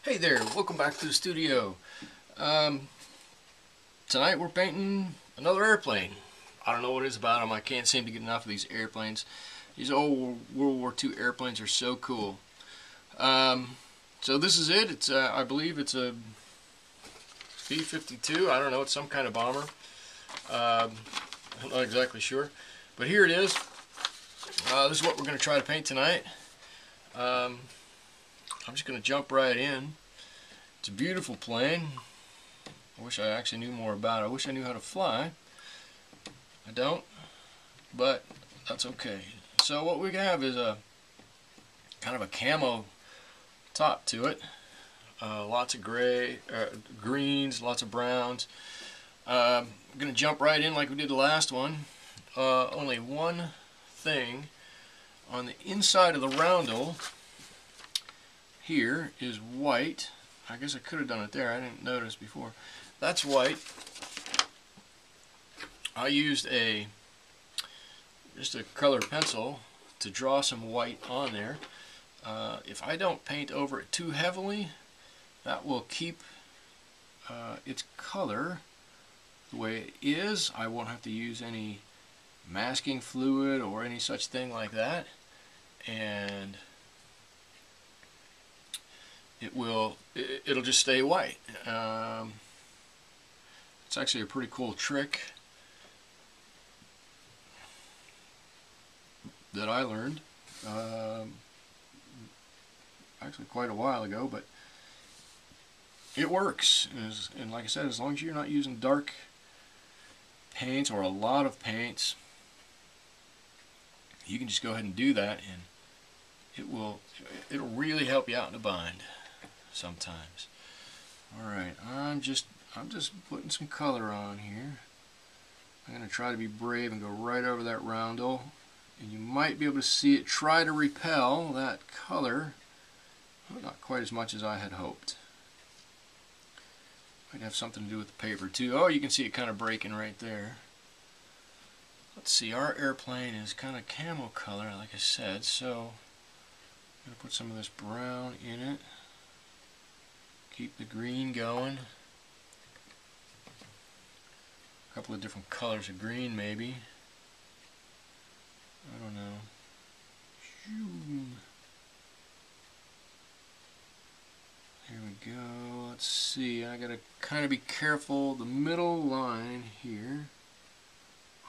Hey there, welcome back to the studio. Tonight we're painting another airplane. I don't know what it is about them. I can't seem to get enough of these airplanes. These old World War II airplanes are so cool. So this is it. It's I believe it's a B-52. I don't know. It's some kind of bomber. I'm not exactly sure. But here it is. This is what we're going to try to paint tonight. I'm just going to jump right in. It's a beautiful plane. I wish I actually knew more about it. I wish I knew how to fly. I don't, but that's okay. So what we have is a kind of a camo top to it. Lots of greens, lots of browns. I'm going to jump right in like we did the last one. Only one thing. On the inside of the roundel here is white. I guess I could have done it there. I didn't notice before. That's white. I used just a color pencil to draw some white on there. If I don't paint over it too heavily, that will keep its color the way it is. I won't have to use any masking fluid or any such thing like that, and it'll just stay white. It's actually a pretty cool trick that I learned actually quite a while ago, but it works. And like I said, as long as you're not using dark paints or a lot of paints, you can just go ahead and do that, and it'll really help you out in a bind sometimes. Alright, I'm just putting some color on here. I'm going to try to be brave and go right over that roundel, and you might be able to see it try to repel that color. Well, not quite as much as I had hoped. Might have something to do with the paper too. Oh, you can see it kind of breaking right there. Let's see, our airplane is kind of camo color, like I said, so I'm going to put some of this brown in it. Keep the green going. A couple of different colors of green, maybe. I don't know. There we go. Let's see. I gotta kind of be careful. The middle line here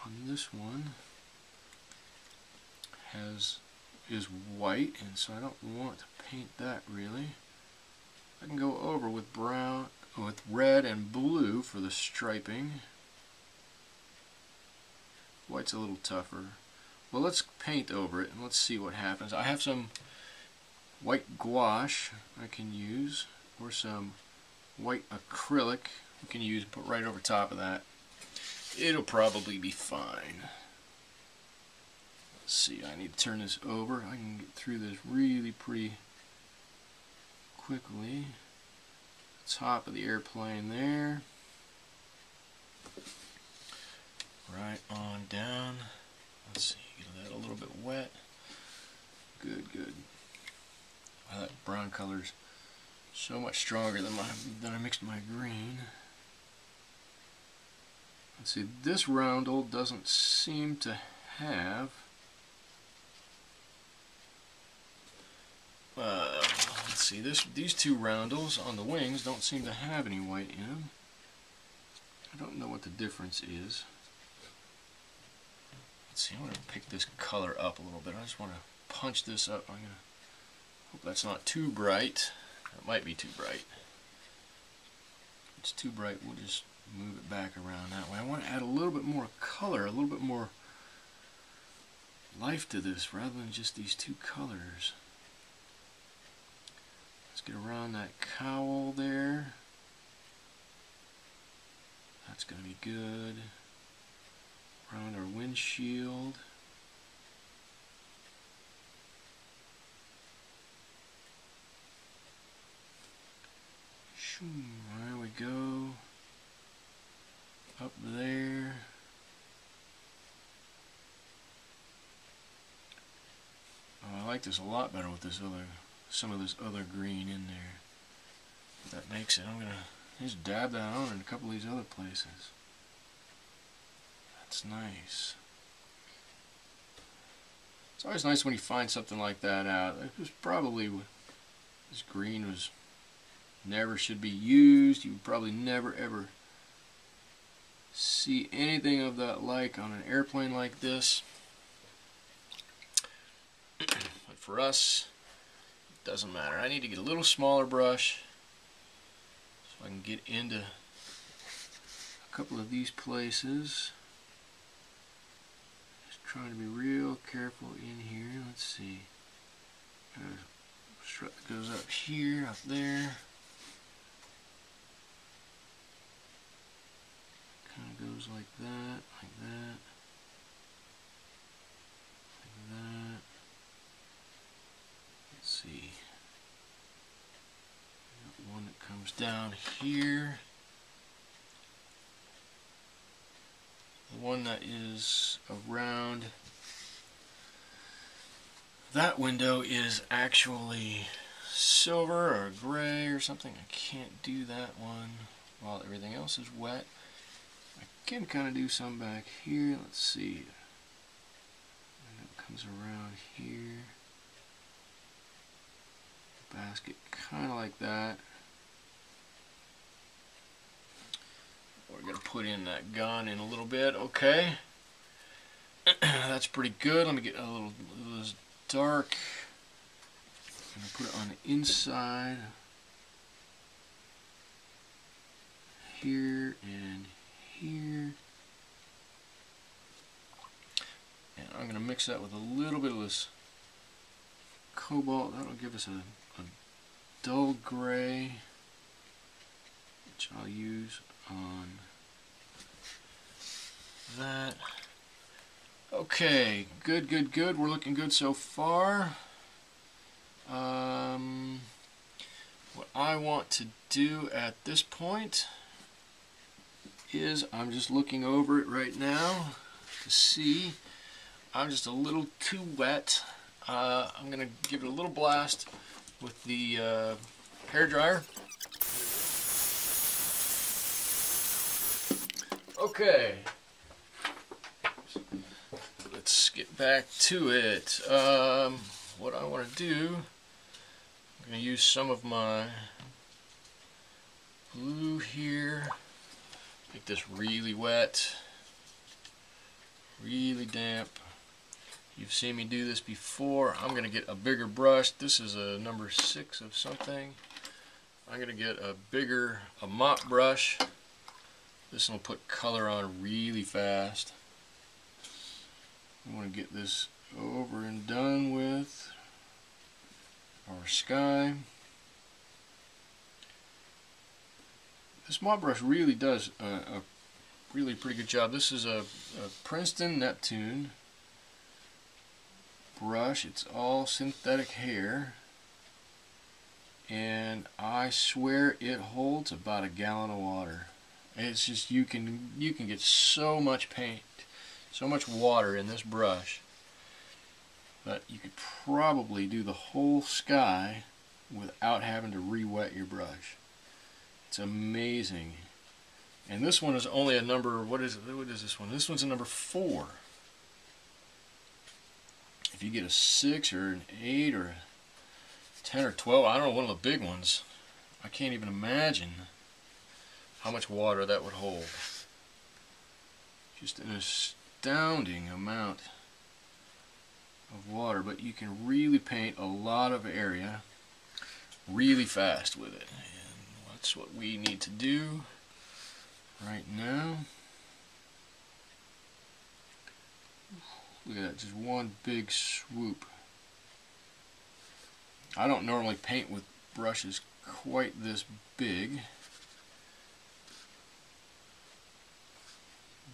on this one is white, and so I don't want to paint that really. I can go over with brown, with red and blue for the striping. White's a little tougher. Well, let's paint over it and let's see what happens. I have some white gouache I can use, or some white acrylic we can use and put right over top of that. It'll probably be fine. Let's see, I need to turn this over. I can get through this really pretty quickly. Top of the airplane there. Right on down. Let's see, get that a little bit wet. Good, good. Wow, that brown color's so much stronger than I mixed my green. Let's see, this roundel doesn't seem to have let's see, these two roundels on the wings don't seem to have any white in them. I don't know what the difference is. Let's see, I'm going to pick this color up a little bit. I just want to punch this up. I'm going to hope that's not too bright. It might be too bright. If it's too bright, we'll just move it back around that way. I want to add a little bit more color, a little bit more life to this rather than just these two colors. Let's get around that cowl there. That's going to be good. Around our windshield. There we go. Up there. Oh, I like this a lot better with this some of this other green in there. That makes it. I'm gonna just dab that on in a couple of these other places. That's nice. It's always nice when you find something like that out. It was probably, this green was never should be used. You would probably never ever see anything of that like on an airplane like this. But for us, it doesn't matter. I need to get a little smaller brush so I can get into a couple of these places. Just trying to be real careful in here. Let's see. There's a strut that goes up here, up there. Kind of goes like that, like that, like that. Let's see. Got one that comes down here. The one that is around that window is actually silver or gray or something. I can't do that one while everything else is wet. I can kind of do some back here. Let's see. And it comes around here. Basket kind of like that. We're going to put in that gun in a little bit. Okay. That's pretty good. Let me get a little dark. I'm going to put it on the inside. Here and here. And I'm going to mix that with a little bit of this cobalt. That'll give us a dull gray, which I'll use on that. Okay, good, good, good. We're looking good so far. What I want to do at this point is I'm just looking over it right now to see. I'm just a little too wet. I'm going to give it a little blast with the hair dryer. Okay, let's get back to it. What I want to do, I'm going to use some of my blue here. Make this really wet, really damp. You've seen me do this before. I'm going to get a bigger brush. This is a number 6 of something. I'm going to get a mop brush. This will put color on really fast. I want to get this over and done with our sky. This mop brush really does a really pretty good job. This is a Princeton Neptune brush. It's all synthetic hair, and I swear it holds about a gallon of water. It's just you can get so much paint, so much water in this brush, but you could probably do the whole sky without having to re-wet your brush. It's amazing. And this one is only a number, what is this one? This one's a number 4. If you get a 6 or an 8 or a 10 or 12, I don't know, one of the big ones, I can't even imagine how much water that would hold. Just an astounding amount of water, but you can really paint a lot of area really fast with it. And that's what we need to do right now. Look at that, just one big swoop. I don't normally paint with brushes quite this big,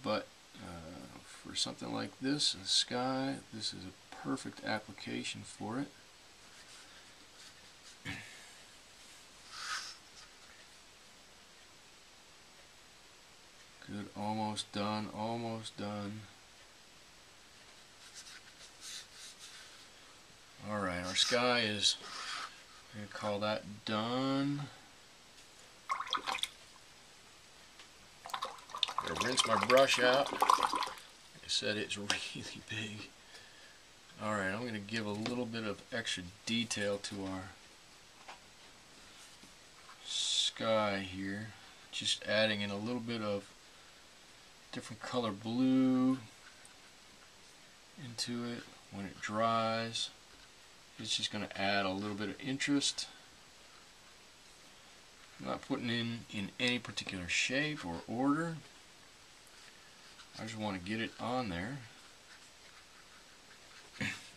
but for something like this, a sky, this is a perfect application for it. Good, almost done, almost done. Alright, our sky is, we're going to call that done. I'm going to rinse my brush out. Like I said, it's really big. Alright, I'm going to give a little bit of extra detail to our sky here. Just adding in a little bit of different color blue into it. When it dries, it's just going to add a little bit of interest. I'm not putting in any particular shape or order. I just want to get it on there.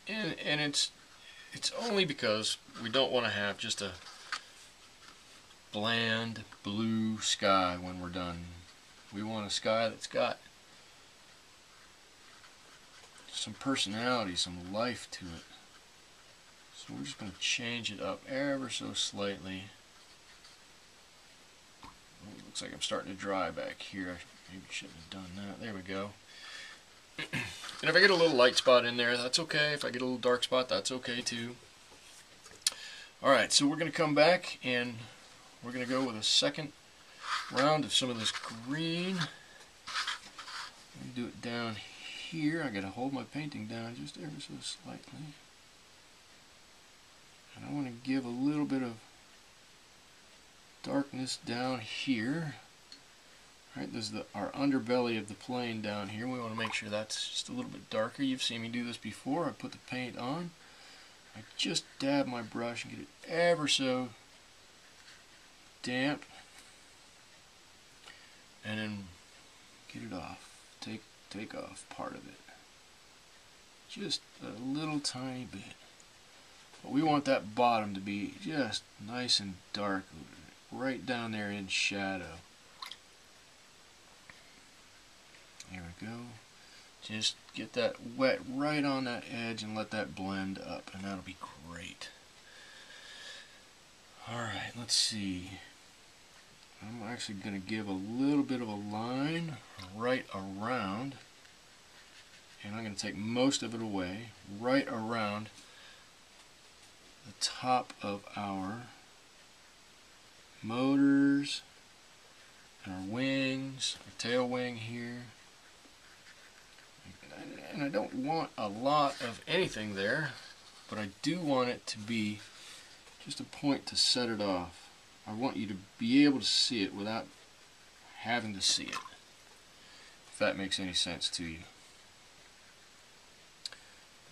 And it's only because we don't want to have just a bland blue sky when we're done. We want a sky that's got some personality, some life to it. So we're just going to change it up ever so slightly. Oh, it looks like I'm starting to dry back here. I maybe shouldn't have done that. There we go. And if I get a little light spot in there, that's okay. If I get a little dark spot, that's okay too. Alright, so we're going to come back and we're going to go with a second round of some of this green. I'm going to do it down here. I got to hold my painting down just ever so slightly. And I want to give a little bit of darkness down here. Right, there's our underbelly of the plane down here. We want to make sure that's just a little bit darker. You've seen me do this before. I put the paint on. I just dab my brush and get it ever so damp. And then get it off. Take off part of it. Just a little tiny bit. But we want that bottom to be just nice and dark. Right down there in shadow. There we go. Just get that wet right on that edge and let that blend up, and that'll be great. Alright, let's see. I'm actually going to give a little bit of a line right around, and I'm going to take most of it away, right around the top of our motors, and our wings, our tail wing here. And I don't want a lot of anything there, but I do want it to be just a point to set it off. I want you to be able to see it without having to see it, if that makes any sense to you.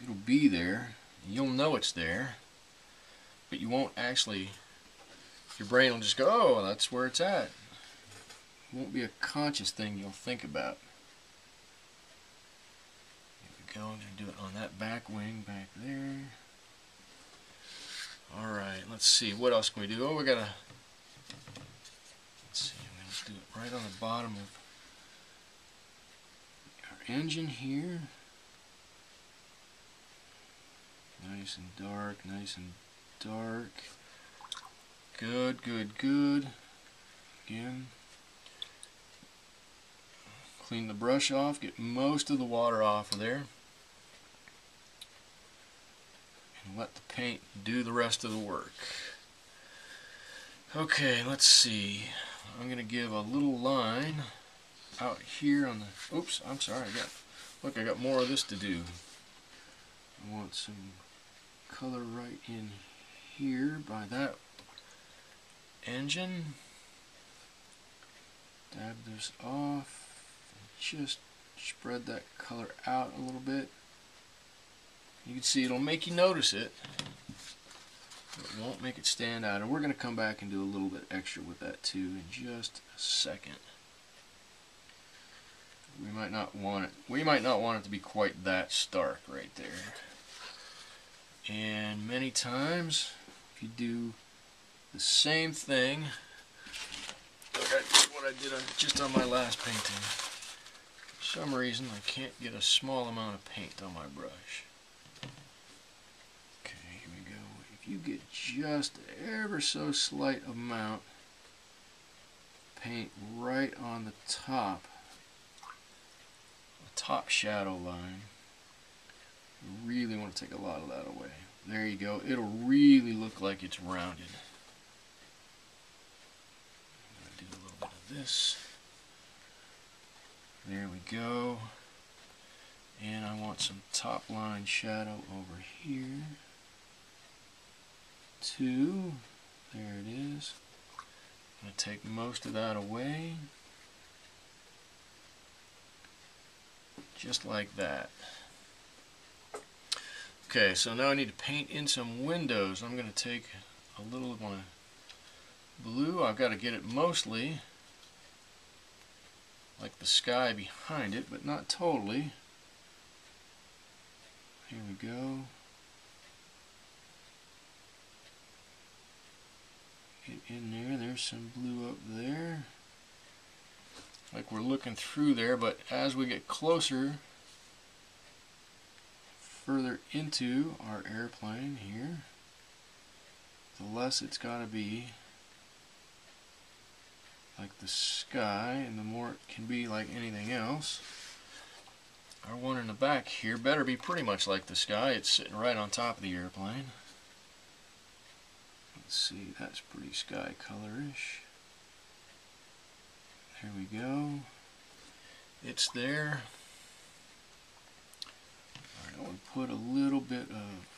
It'll be there, and you'll know it's there, but you won't actually, your brain will just go, oh, that's where it's at. It won't be a conscious thing you'll think about. Go. I'm going to do it on that back wing back there. Alright, let's see. What else can we do? Oh, we got to... Let's see. I'm going to do it right on the bottom of our engine here. Nice and dark, nice and dark. Good, good, good. Again. Clean the brush off. Get most of the water off of there. And let the paint do the rest of the work. Okay, let's see. I'm going to give a little line out here on the... Oops, I'm sorry. Look, I got more of this to do. I want some color right in here by that engine. Dab this off. And just spread that color out a little bit. You can see it'll make you notice it, but it won't make it stand out. And we're going to come back and do a little bit extra with that too in just a second. We might not want it to be quite that stark right there. And many times, if you do the same thing, look at what I did just on my last painting. For some reason, I can't get a small amount of paint on my brush. If you get just ever so slight amount paint right on the top shadow line, you really want to take a lot of that away. There you go. It'll really look like it's rounded. I'm going to do a little bit of this. There we go. And I want some top line shadow over here. 2. There it is. I'm going to take most of that away. Just like that. Okay, so now I need to paint in some windows. I'm going to take a little of my blue. I've got to get it mostly like the sky behind it, but not totally. Here we go. Get in there. There's some blue up there. Like we're looking through there, but as we get closer, further into our airplane here, the less it's got to be like the sky, and the more it can be like anything else. Our one in the back here better be pretty much like the sky. It's sitting right on top of the airplane. Let's see, that's pretty sky colorish. There we go. It's there. Alright, I want to put a little bit of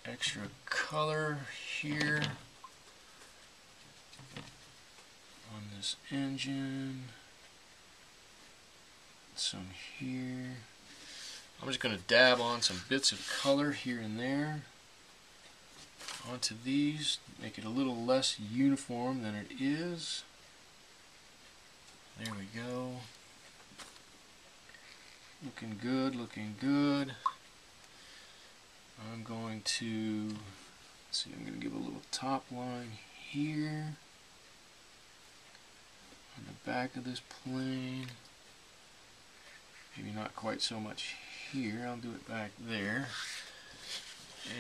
extra color here on this engine. Some here. I'm just going to dab on some bits of color here and there onto these, make it a little less uniform than it is. There we go. Looking good, looking good. I'm going to, let's see, I'm going to give a little top line here on the back of this plane. Maybe not quite so much here. I'll do it back there.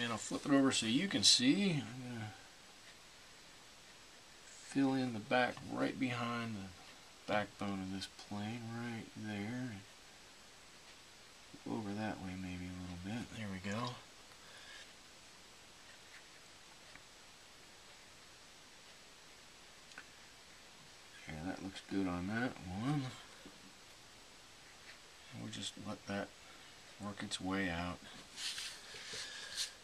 And I'll flip it over so you can see. I'm going to fill in the back right behind the backbone of this plane, right there. Over that way maybe a little bit. There we go. Yeah, that looks good on that one. We'll just let that work its way out.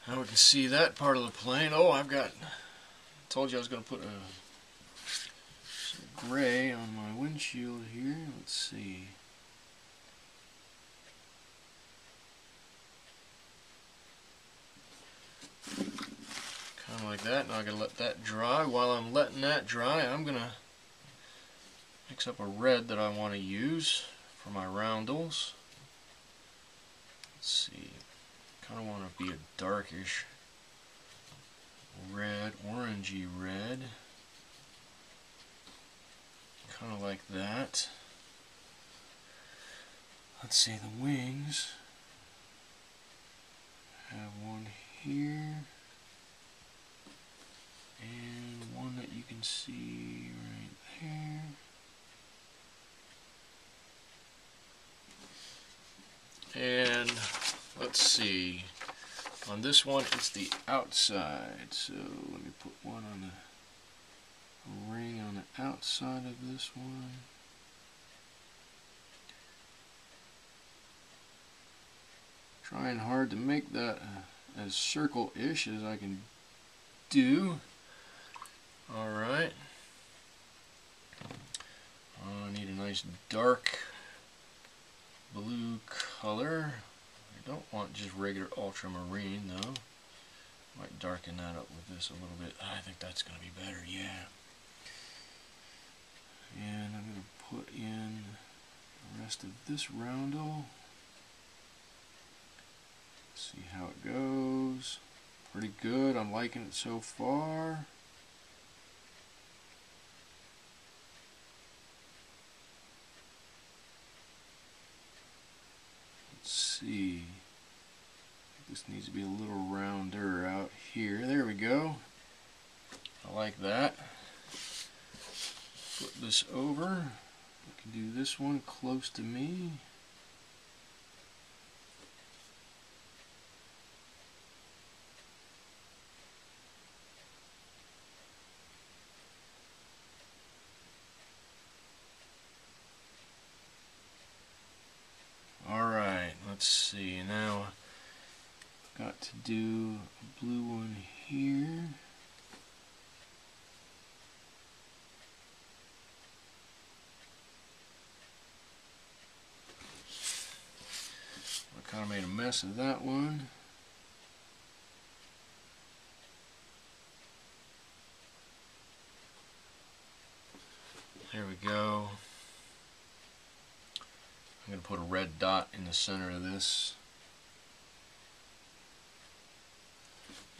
Now we can see that part of the plane. Oh, told you I was going to put some gray on my windshield here. Let's see. Kind of like that. Now I'm going to let that dry. While I'm letting that dry, I'm going to mix up a red that I want to use for my roundels. Let's see. Kind of want to be a darkish red, orangey red. Kind of like that. Let's see, the wings. Have one here. And one that you can see right there. And let's see, on this one it's the outside, so let me put one on the ring on the outside of this one. Trying hard to make that as circle-ish as I can do. Alright. I need a nice dark blue color. I don't want just regular ultramarine though. Might darken that up with this a little bit. I think that's going to be better, yeah. And I'm going to put in the rest of this roundel. See how it goes. Pretty good. I'm liking it so far. See, this needs to be a little rounder out here. There we go. I like that. Flip this over. I can do this one close to me. let's see, now got to do a blue one here. I kind of made a mess of that one. There we go. I'm going to put a red dot in the center of this.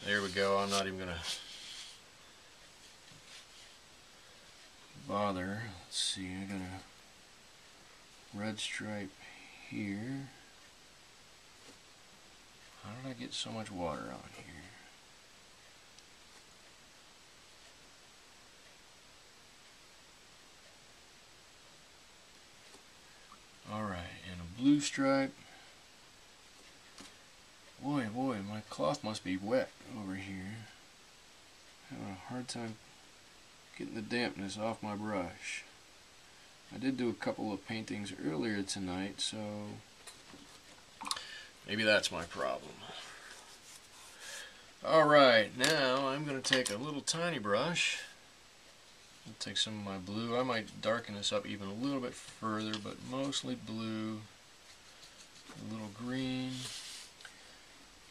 There we go. I'm not even going to bother. Let's see, I got a red stripe here. How did I get so much water on here? Alright, and a blue stripe. Boy, my cloth must be wet over here. Having a hard time getting the dampness off my brush. I did do a couple of paintings earlier tonight, so maybe that's my problem. Alright, now I'm going to take a little tiny brush. I'll take some of my blue. I might darken this up even a little bit further, but mostly blue, a little green,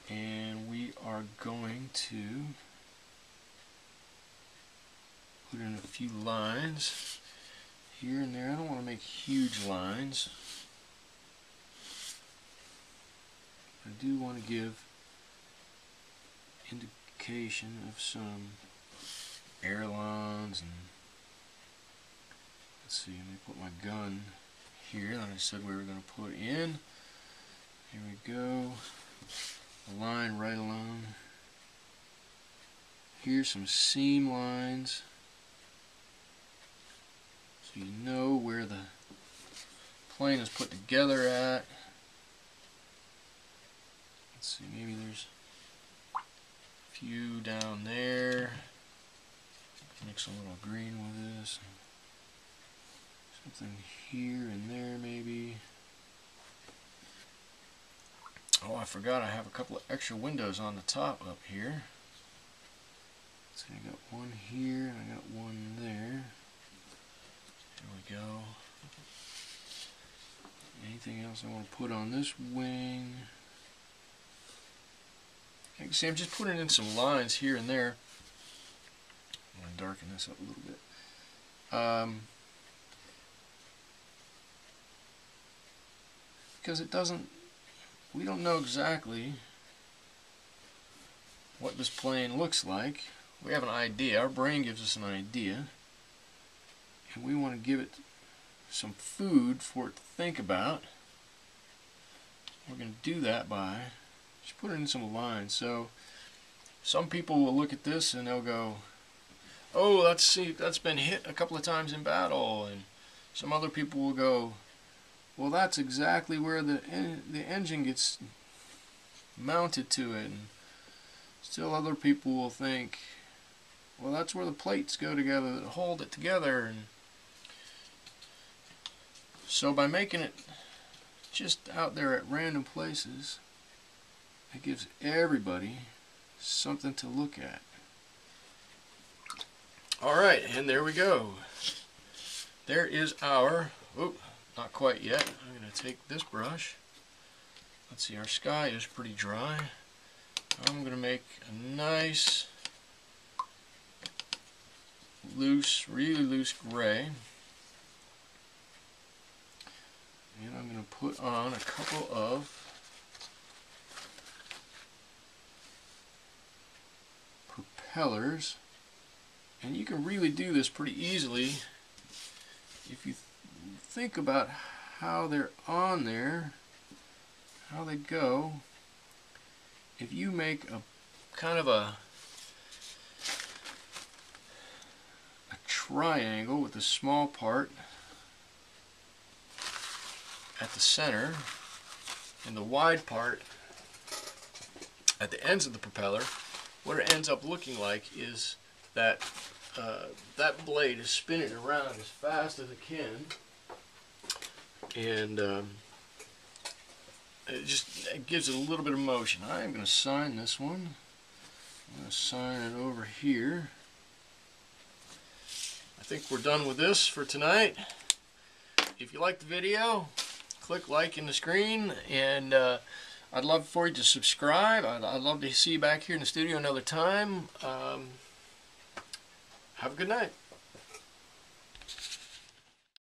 and we are going to put in a few lines here and there. I don't want to make huge lines. I do want to give indication of some airlines, and let's see, let me put my gun here that I said we were going to put in. Here we go. A line right along. Here's some seam lines, so you know where the plane is put together at. Let's see, maybe there's a few down there. Mix a little green with this. Something here and there maybe. Oh, I forgot I have a couple of extra windows on the top up here. So I got one here and I got one there. There we go. Anything else I want to put on this wing? You can see I'm just putting in some lines here and there. I'm going to darken this up a little bit. Because it doesn't, we don't know exactly what this plane looks like. We have an idea, our brain gives us an idea, and we want to give it some food for it to think about. We're going to do that by just putting in some lines. So some people will look at this and they'll go, oh, that's been hit a couple of times in battle, and some other people will go, well, that's exactly where the engine gets mounted to it, and still other people will think, well, that's where the plates go together that hold it together. And so by making it just out there at random places, it gives everybody something to look at. Alright, and there we go. There is our, oh, not quite yet. I'm going to take this brush. Let's see, our sky is pretty dry. I'm going to make a nice, loose, really loose gray. And I'm going to put on a couple of propellers. And you can really do this pretty easily if you think about how they're on there, how they go. If you make a kind of a triangle with the small part at the center and the wide part at the ends of the propeller, what it ends up looking like is that that blade is spinning around as fast as it can, and it gives it a little bit of motion. I am going to sign this one. I'm going to sign it over here. I think we're done with this for tonight. If you like the video, click like in the screen, and I'd love for you to subscribe. I'd love to see you back here in the studio another time. Have a good night.